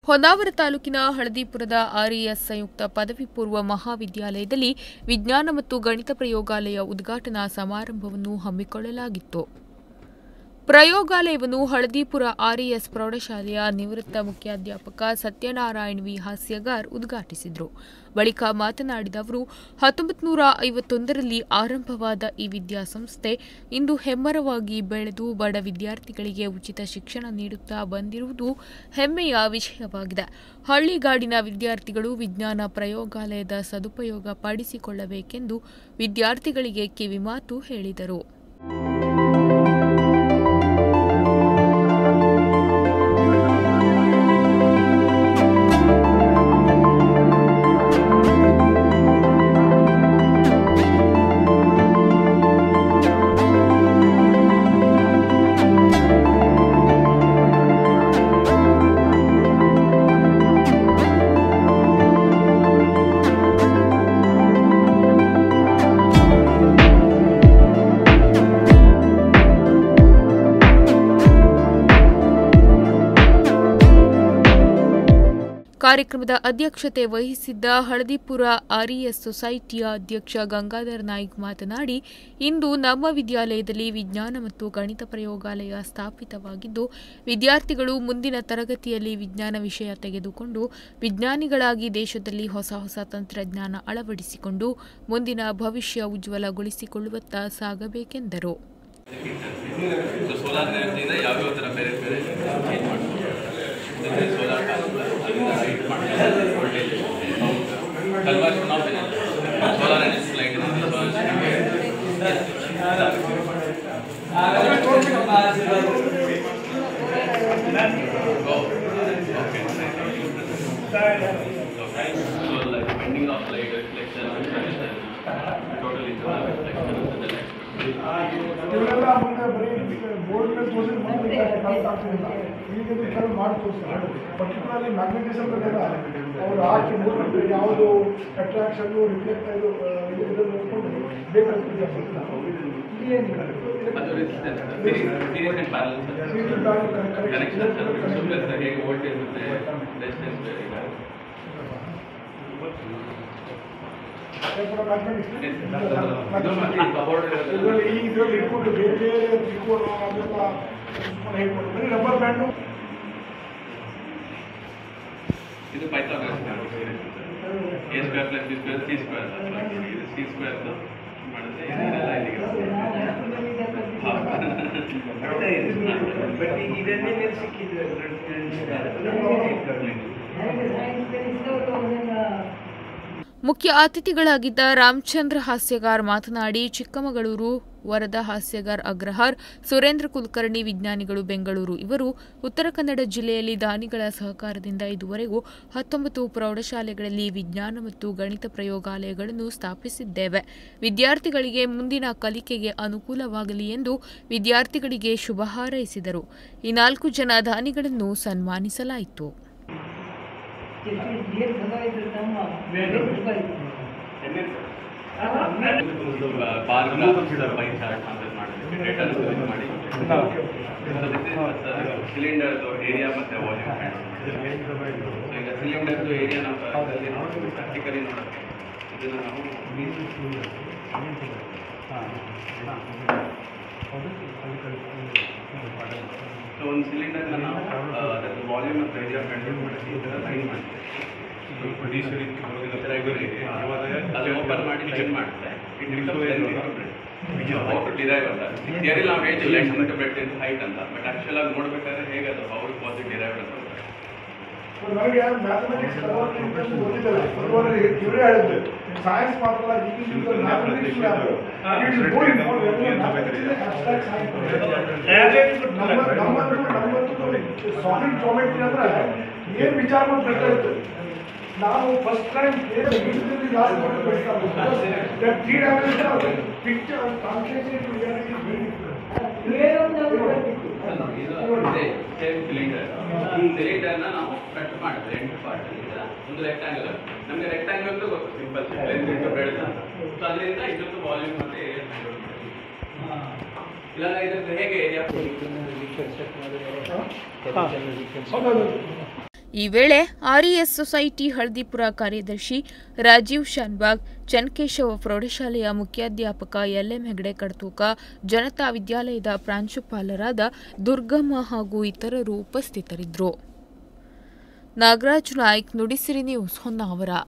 ಹೊನ್ನಾವರ ತಾಲೂಕಿನ ಹಳದಿಪುರದ ಆರ್ಇಎಸ್ ಸಂಯುಕ್ತ ಪದವಿ ಪೂರ್ವ ಮಹಾವಿದ್ಯಾಲಯದಲ್ಲಿ ವಿಜ್ಞಾನ ಮತ್ತು ಗಣಿತ ಪ್ರಯೋಗಾಲಯ ಉದ್ಘಾಟನಾ ಸಮಾರಂಭವನ್ನು ಹಮ್ಮಿಕೊಳ್ಳಲಾಗಿತ್ತು. ಪ್ರಯೋಗಾಲಯವನ್ನು ಹಳದಿಪುರ ಆರ್ಇಎಸ್ ಪ್ರೌಢಶಾಲೆಯ ನಿವೃತ್ತ ಮುಖ್ಯಾಧ್ಯಾಪಕ ಸತ್ಯನಾರಾಯಣ ವಿ ಹಾಸ್ಯಗಾರ್ ಉದ್ಘಾಟಿಸಿದರು. ಬಳಿಕ ಮಾತನಾಡಿದ ಅವರು, 1951ರಲ್ಲಿ ಆರಂಭವಾದ ಈ ವಿದ್ಯಾಸಂಸ್ಥೆ ಇಂದು ಹೆಮ್ಮರವಾಗಿ ಬೆಳೆದು ಬಡ ವಿದ್ಯಾರ್ಥಿಗಳಿಗೆ ಉಚಿತ ಶಿಕ್ಷಣ ನೀಡುತ್ತಾ ಬಂದಿರುವುದು ಹೆಮ್ಮೆಯ ವಿಷಯವಾಗಿದೆ. ಹಳ್ಳಿಗಾಡಿನ ವಿದ್ಯಾರ್ಥಿಗಳು ವಿಜ್ಞಾನ ಪ್ರಯೋಗಾಲಯದ ಸದುಪಯೋಗ ಪಡಿಸಿಕೊಳ್ಳಬೇಕೆಂದು ವಿದ್ಯಾರ್ಥಿಗಳಿಗೆ ಕಿವಿಮಾತು ಹೇಳಿದರು. ಕಾರ್ಯಕ್ರಮದ ಅಧ್ಯಕ್ಷತೆ ವಹಿಸಿದ್ದ ಹಳದಿಪುರ ಆರ್ಇಎಸ್ ಸೊಸೈಟಿಯ ಅಧ್ಯಕ್ಷ ಗಂಗಾಧರ ನಾಯ್ಕ್ ಮಾತನಾಡಿ, ಇಂದು ನಮ್ಮ ವಿದ್ಯಾಲಯದಲ್ಲಿ ವಿಜ್ಞಾನ ಮತ್ತು ಗಣಿತ ಪ್ರಯೋಗಾಲಯ ಸ್ಥಾಪಿತವಾಗಿದ್ದು, ವಿದ್ಯಾರ್ಥಿಗಳು ಮುಂದಿನ ತರಗತಿಯಲ್ಲಿ ವಿಜ್ಞಾನ ವಿಷಯ ತೆಗೆದುಕೊಂಡು ವಿಜ್ಞಾನಿಗಳಾಗಿ ದೇಶದಲ್ಲಿ ಹೊಸ ಹೊಸ ತಂತ್ರಜ್ಞಾನ ಅಳವಡಿಸಿಕೊಂಡು ಮುಂದಿನ ಭವಿಷ್ಯ ಉಜ್ವಲಗೊಳಿಸಿಕೊಳ್ಳುವತ್ತ ಸಾಗಬೇಕೆಂದರು. ಪರ್ಟಿಕ್ಯುಲರ್ಲಿ ಮ್ಯಾಗ್ನೆಟಿಸಮ್ ಅವರು ಆಚೆ ಮೂರು ಯಾವುದು ಅಟ್ರಾಕ್ಷನ್ ರಿಫ್ಲೆಕ್ಟ್ ಇದನ್ನು ನೋಡಿಕೊಂಡು ಇದರಲ್ಲಿ ಇಟ್ಕೊಂಡು ಬೇರೆ ಬೇರೆ ತ್ರಿಕೋನ ಅದೆಲ್ಲ ಹೇಳ್ಕೊಂಡು ರಬ್ಬರ್ ಬ್ಯಾಂಡು ಇದು Pythagoras a square plus b square c square ಇದು c square ಮಾಡಿದ್ರೆ ಇದೆಲ್ಲ ಇಲ್ಲಿಗೆ ಬಟ್ ಇದನ್ನೇ ಮೇಲೆ ಸಿಕ್ಕಿದ್ರೆ ಮುಖ್ಯ ಅತಿಥಿಗಳಾಗಿದ್ದ ರಾಮಚಂದ್ರ ಹಾಸ್ಯಗಾರ್ ಮಾತನಾಡಿ, ಚಿಕ್ಕಮಗಳೂರು ವರದ ಹಾಸ್ಯಗಾರ್ ಅಗ್ರಹಾರ್, ಸುರೇಂದ್ರ ಕುಲಕರ್ಣಿ ವಿಜ್ಞಾನಿಗಳು ಬೆಂಗಳೂರು ಇವರು ಉತ್ತರ ಕನ್ನಡ ಜಿಲ್ಲೆಯಲ್ಲಿ ದಾನಿಗಳ ಸಹಕಾರದಿಂದ ಇದುವರೆಗೂ 19 ಪ್ರೌಢಶಾಲೆಗಳಲ್ಲಿ ವಿಜ್ಞಾನ ಮತ್ತು ಗಣಿತ ಪ್ರಯೋಗಾಲಯಗಳನ್ನು ಸ್ಥಾಪಿಸಿದ್ದೇವೆ. ವಿದ್ಯಾರ್ಥಿಗಳಿಗೆ ಮುಂದಿನ ಕಲಿಕೆಗೆ ಅನುಕೂಲವಾಗಲಿ ಎಂದು ವಿದ್ಯಾರ್ಥಿಗಳಿಗೆ ಶುಭ ಹಾರೈಸಿದರು. ಈ 4 ಜನ ದಾನಿಗಳನ್ನು ಸನ್ಮಾನಿಸಲಾಯಿತು. ಸಿಲಿಂಡರ್ ಏರಿಯಾ ಮತ್ತೆ ವಾಲ್ಯೂಮ್ ಈಗ ಸಿಲಿಂಡರ್ ಏರಿಯಾ ನಾವು ಪ್ರಾಕ್ಟಿಕಲಿ ನೋಡೋಕ್ಕೆ ಇದನ್ನು ನಾವು ಸೊ ಒಂದು ಸಿಲಿಂಡರ್ನ ನಾವು ಅದರ ವಾಲ್ಯೂಮ್ ಮತ್ತು ಏರಿಯಾ ಕಂಟ್ರೋಲ್ ಮಾಡಿ ಈ ಥರ ಲೈನ್ ಮಾಡ್ತೀವಿ. ಅದು ಓಪನ್ ಮಾಡಿ ಲೈನ್ ಮಾಡುತ್ತೆ. ಡಿರೈವ್ ಅಂತ ಥಿಯರಿ ನಾವು ಹೇಳ್ತೀವಿ ಬ್ರೆಡ್ ಇಂಟು ಹೈಟ್ ಅಂತ, ಬಟ್ ಆಕ್ಚುಲ್ ಆಗಿ ನೋಡ್ಬೇಕಾದ್ರೆ ಹೇಗೆ ಅದು ಹೌ ಪಾಸಿಟಿವ್ ಡಿರೈವ್ ಅಂತ ನನಗೆ ಮ್ಯಾಥಮೆಟಿಕ್ಸ್ ಗೊತ್ತಿದ್ದಲ್ಲ, ಇವರೇ ಹೇಳಿದ್ರು ಸೈನ್ಸ್ ಮಾತ್ರ ಸಾಲಿಡ್ ಜಾಮೆಟ್ರಿ ಅಂದ್ರೆ ಏನ್ ವಿಚಾರ ಮಾಡ್ಬೇಕಾಗಿತ್ತು. ನಾವು ಫಸ್ಟ್ ಟೈಮ್ ಪಿಕ್ಚರ್ ಟ್ರಾನ್ಸ್ಲೇಷನ್ ಸಿಲಿಂಡರ್ನ ನಾವು ಕಟ್ ಮಾಡಿದ್ರೆ 8 ಪಾರ್ಟ್ ಒಂದು ರೆಕ್ಟಾಂಗಲ್, ನಮಗೆ ರೆಕ್ಟಾಂಗಲ್ ಗೊತ್ತು ಸಿಂಪಲ್ ಲೆಂತ್ ಇಂಟು ಬ್ರೆಡ್ತ್ ಅಂತ. ಸೊ ಅದರಿಂದ ಇದೊಂದು ವಾಲ್ಯೂಮ್ ಮತ್ತೆ ಏರಿಯಾ ಕಂಟ್ರೋಲ್ ಮಾಡ್ತೀವಿ. ಇಲ್ಲ ಇದಕ್ಕೆ ಹೇಗೆ ಏರಿಯಾ ಈ ವೇಳೆ ಆರ್ಇಎಸ್ ಸೊಸೈಟಿ ಹಳದಿಪುರ ಕಾರ್ಯದರ್ಶಿ ರಾಜೀವ್ ಶಾನ್ಬಾಗ್, ಚನ್ನಕೇಶವ ಪ್ರೌಢಶಾಲೆಯ ಮುಖ್ಯಾಧ್ಯಾಪಕ ಎಲ್ಎಂ ಹೆಗಡೆ ಕಡ್ತೂಕ, ಜನತಾ ವಿದ್ಯಾಲಯದ ಪ್ರಾಂಶುಪಾಲರಾದ ದುರ್ಗಮ್ಮ ಹಾಗೂ ಇತರರು ಉಪಸ್ಥಿತರಿದ್ದರು. ನಾಗರಾಜ್ ನಾಯ್ಕ್, ನುಡಿಸಿರಿ ನ್ಯೂಸ್, ಹೊನ್ನಾವರ.